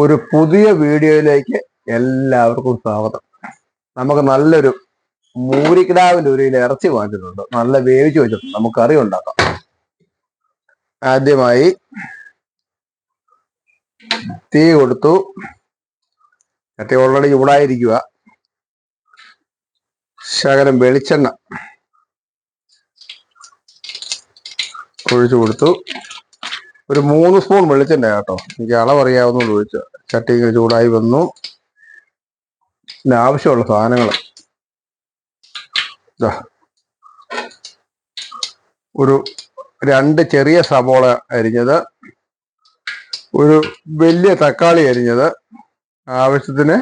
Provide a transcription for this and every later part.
ഒരു പുതിയ വീഡിയോയിലേക്ക് എല്ലാവർക്കും സ്വാഗതം. നമുക്ക് നല്ലൊരു മൂരിക്കിടാവിന്റെ ഒരു ഇറച്ചി വാങ്ങിച്ചിട്ടുണ്ട്, നല്ല വേവിച്ച് വെച്ചിട്ടുണ്ട്. നമുക്ക് കറി ഉണ്ടാക്കാം. ആദ്യമായി തീ കൊടുത്തു. ചട്ടി ഓൾറെഡി ചൂടായിരിക്കുക. ശകലം വെളിച്ചെണ്ണ ഒഴിച്ചു കൊടുത്തു. ഒരു 3 സ്പൂൺ വെളിച്ചെണ്ണ കേട്ടോ, എനിക്ക് അളവറിയാവുന്നത് ഒഴിച്ചു. ചട്ടി ഇങ്ങനെ ചൂടായി വന്നു. പിന്നെ ആവശ്യമുള്ള സാധനങ്ങൾ ഒരു 2 ചെറിയ സവോള അരിഞ്ഞത്, ഒരു വലിയ തക്കാളി അരിഞ്ഞത്, ആവശ്യത്തിന്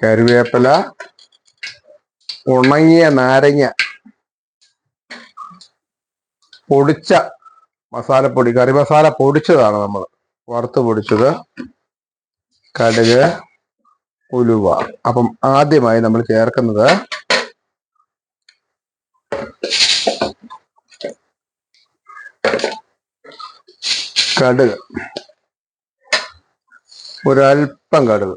കറിവേപ്പില, ഉണങ്ങിയ നാരങ്ങ, പൊടിച്ച മസാലപ്പൊടി, കറി മസാല പൊടിച്ചതാണ് നമ്മൾ വറുത്ത് പൊടിച്ചത്, കടുക്, ഉലുവ. അപ്പം ആദ്യമായി നമ്മൾ ചേർക്കുന്നത് കടുക്, ഒരൽപ്പം കടുക്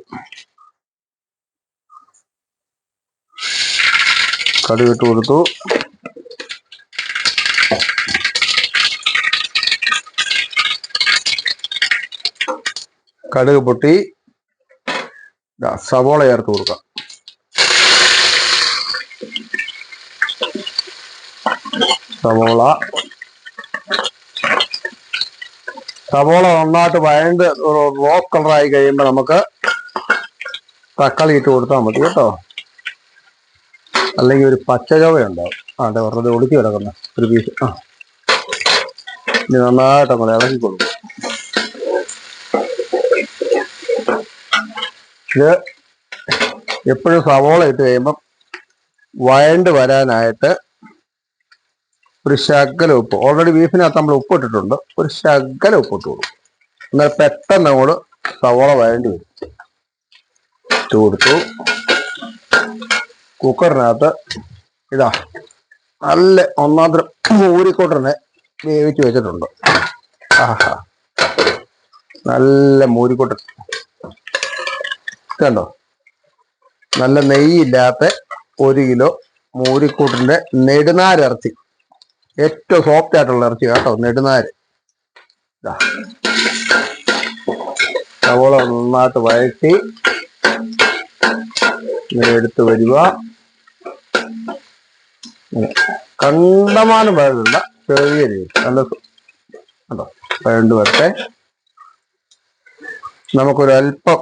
ഇട്ട് കൊടുത്തു. കടുക് പൊട്ടി, സവോള ചേർത്ത് കൊടുക്കാം. സവോള നന്നായിട്ട് വഴണ്ട് ഒരു റോസ് കളറായി കഴിയുമ്പോൾ നമുക്ക് തക്കാളി ഇട്ട് കൊടുത്താൽ മതി കേട്ടോ, അല്ലെങ്കിൽ ഒരു പച്ചചവയുണ്ടാവും. അതെ, വെറുതെ ഒളിച്ച് കിടക്കുന്ന ഒരു പീസ്. ഇനി നന്നായിട്ട് നമ്മൾ ഇളക്കി കൊടുക്കും. ഇത് എപ്പോഴും സവോള ഇട്ട് കഴിയുമ്പം വഴണ്ട് വരാനായിട്ട് ഒരു ശകല ഉപ്പ്, ഓൾറെഡി ബീഫിനകത്ത് നമ്മൾ ഉപ്പ് ഇട്ടിട്ടുണ്ട്, ഒരു ശകല ഉപ്പ് ഇട്ട് കൊടുക്കും. എന്നാൽ പെട്ടെന്ന് അങ്ങോട്ട് സവോള വഴണ്ടി വരും. ഇട്ട് കൊടുത്തു. കുക്കറിനകത്ത് ഇതാ നല്ല ഒന്നാന്തരം മൂരിക്കൂട്ടനെ വേവിച്ച് വെച്ചിട്ടുണ്ട്. നല്ല മൂരിക്കൂട്ടൻ കണ്ടോ, നല്ല നെയ്യില്ലാത്ത 1 കിലോ മൂരിക്കൂട്ടിന്റെ നെടുനാരിറച്ചി, ഏറ്റവും സോഫ്റ്റ് ആയിട്ടുള്ള ഇറച്ചി കേട്ടോ, നെടുനാര്. സവോള നന്നായിട്ട് വഴറ്റി ഇങ്ങനെ എടുത്ത് വരിക. കണ്ടമാനം വഴണ്ട, ചെറിയ രീതി നല്ല കേട്ടോ വഴണ്ട് വരട്ടെ. നമുക്കൊരൽപ്പം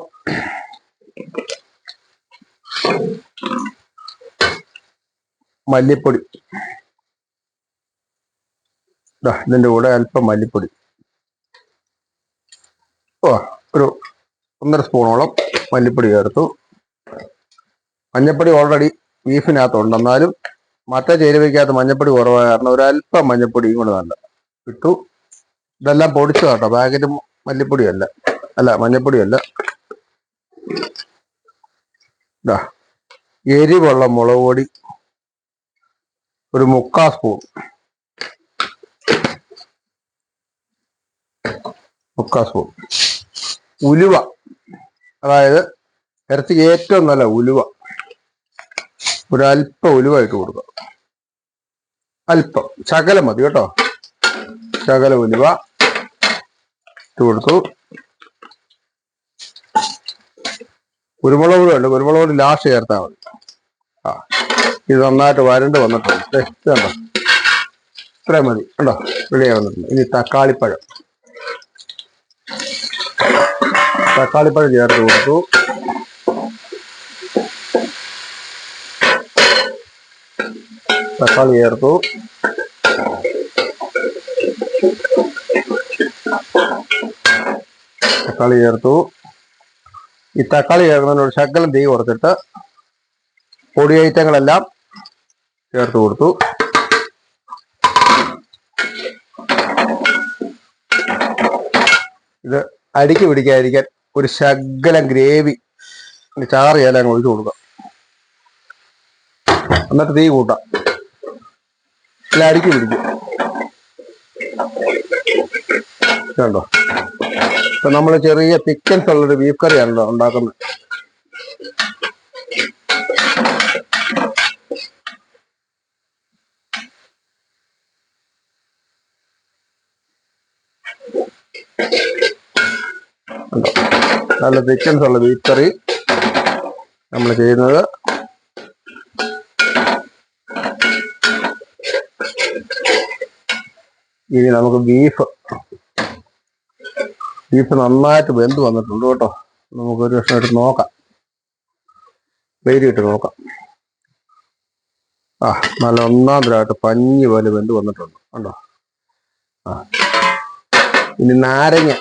മല്ലിപ്പൊടി, ഇതിൻ്റെ കൂടെ അല്പം മല്ലിപ്പൊടി, ഒരു 1.5 സ്പൂണോളം മല്ലിപ്പൊടി ചേർത്തു. മഞ്ഞപ്പൊടി ഓൾറെഡി ബീഫിനകത്തുണ്ട്, എന്നാലും മറ്റേ ചേരുവയ്ക്കകത്ത് മഞ്ഞപ്പൊടി കുറവായ കാരണം ഒരല്പം മഞ്ഞപ്പൊടിയും കൂടെ നല്ല ഇട്ടു. ഇതെല്ലാം പൊടിച്ചു കേട്ടോ, പാക്കറ്റ് മല്ലിപ്പൊടിയല്ല, മഞ്ഞപ്പൊടിയല്ല. എരിവുള്ള മുളക് പൊടി ഒരു 3/4 സ്പൂൺ, 3/4 സ്പൂൺ. ഉലുവ, അതായത് ഇറച്ചിക്ക് ഏറ്റവും നല്ല ഉലുവ, ഒരല്പം ഉലുവ ഇട്ട് കൊടുക്കുക. അല്പം, ശകലം മതി കേട്ടോ, ശകല ഉലുവ ഇട്ട് കൊടുത്തു. കുരുമുളക് പൊടി ഉണ്ട്, കുരുമുളക് പൊടി ലാസ്റ്റ് ചേർത്താൽ മതി. ഇത് നന്നായിട്ട് വരണ്ട് വന്നിട്ടുണ്ട്. കണ്ടോ, ഇത്രയും മതി കണ്ടോ, റെഡിയായി വന്നിട്ടുണ്ട്. ഇനി തക്കാളിപ്പഴം ചേർത്ത് കൊടുത്തു. തക്കാളി ചേർത്തു. ഈ തക്കാളി ചേർക്കുന്നതിനോട് ശകലം തീ കുറച്ചിട്ട് പൊടി ഐറ്റങ്ങളെല്ലാം ചേർത്ത് കൊടുത്തു. ഇത് അടിക്ക് പിടിക്കാതിരിക്കാൻ ഒരു ശകലം ഗ്രേവി ചാറ് ചേലാൻ ഒഴിച്ചു കൊടുക്കാം. എന്നിട്ട് തീ കൂട്ടാം, അല്ല അടിക്ക് പിടിക്കും. കണ്ടോ, ഇപ്പൊ നമ്മൾ ചെറിയ തിക്കൻസ് ഉള്ളൊരു ബീഫ് കറിയാണല്ലോ ഉണ്ടാക്കുന്നത്. നല്ല തിക്കൻസ് ഉള്ള ബീഫ് കറി നമ്മൾ ചെയ്യുന്നത്. ഇനി നമുക്ക് ബീഫ് നന്നായിട്ട് വെന്ത് വന്നിട്ടുണ്ട് കേട്ടോ. നമുക്കൊരു കഷ്ണം എടുത്ത് നോക്കാം, വെയിലിട്ട് നോക്കാം. നല്ല ഒന്നാന്തരമായിട്ട് പഞ്ഞി പോലെ വെന്ത് വന്നിട്ടുണ്ട് കണ്ടോ. ഇനി നാരങ്ങ,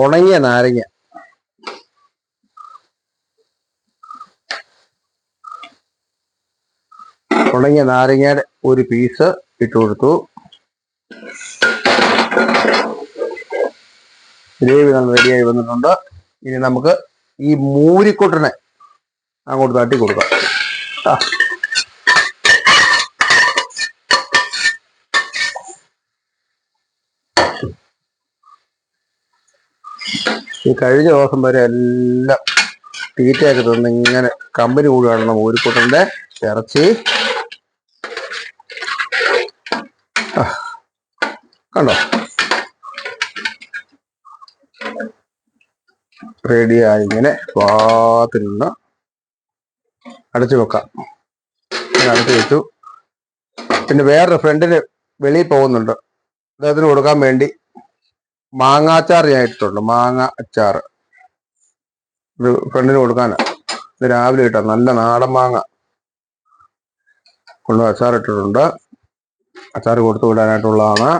ഉണങ്ങിയ നാരങ്ങയുടെ ഒരു പീസ് ഇട്ട് കൊടുത്തു. ഗ്രേവി നല്ല റെഡിയായി വന്നിട്ടുണ്ട്. ഇനി നമുക്ക് ഈ മൂരിക്കൊട്ടനെ അങ്ങോട്ട് തട്ടി കൊടുക്കാം. ഈ കഴിഞ്ഞ ദിവസം വരെ എല്ലാം തീറ്റയൊക്കെ തന്ന് ഇങ്ങനെ കമ്പനി കൂടുകയാണ് മൂരിക്കൊട്ടന്റെ ഇറച്ചി. കണ്ടോ, റെഡിയായി. ഇങ്ങനെ പാത്തിൽ നിന്ന് അടച്ചു വെക്കാം. അടച്ചു വെച്ചു. പിന്നെ വേറൊരു ഫ്രണ്ടിന് വെളിയിൽ പോകുന്നുണ്ട്, അദ്ദേഹത്തിന് കൊടുക്കാൻ വേണ്ടി മാങ്ങാച്ചാർ ഞാൻ ഇട്ടിട്ടുണ്ട്. മാങ്ങ അച്ചാർ ഇത് ഫ്രണ്ടിന് കൊടുക്കാനാ. ഇത് രാവിലെ ഇട്ടാ നല്ല നാടൻ മാങ്ങ കൊണ്ട് അച്ചാർ ഇട്ടിട്ടുണ്ട്. അച്ചാർ കൊടുത്തു വിടാനായിട്ടുള്ളതാണ്.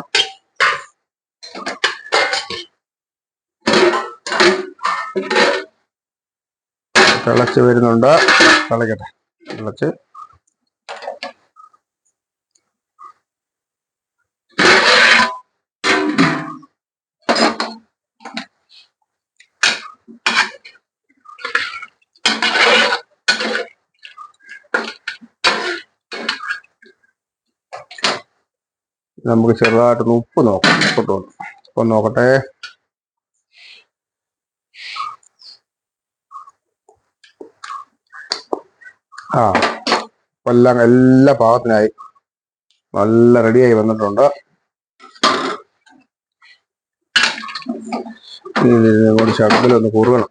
തിളച്ച് വരുന്നുണ്ട്, തിളക്കട്ടെ. തിളച്ച് നമുക്ക് ചെറുതായിട്ടൊന്ന് ഉപ്പ് നോക്കാം. ഉപ്പ് നോക്കട്ടെ. എല്ലാ പാകത്തിനായി നല്ല റെഡിയായി വന്നിട്ടുണ്ട്. കൂടി ശകലൊന്ന് കുറുകണം.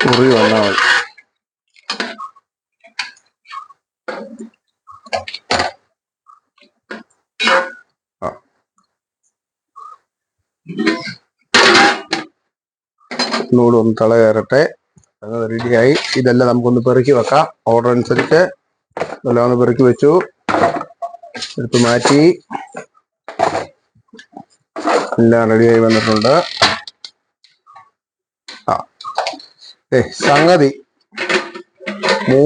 കുറുകി വന്നാൽ മതി. ഒന്നുകൂടെ ഒന്ന് തിള കയറട്ടെ. അത് റെഡിയായി. ഇതെല്ലാം നമുക്കൊന്ന് പെറുക്കി വെക്കാം. ഓർഡർ അനുസരിച്ച് എല്ലാം ഒന്ന് പെറുക്കി വെച്ചു, എടുത്ത് മാറ്റി. എല്ലാം റെഡിയായി വന്നിട്ടുണ്ട്. സംഗതി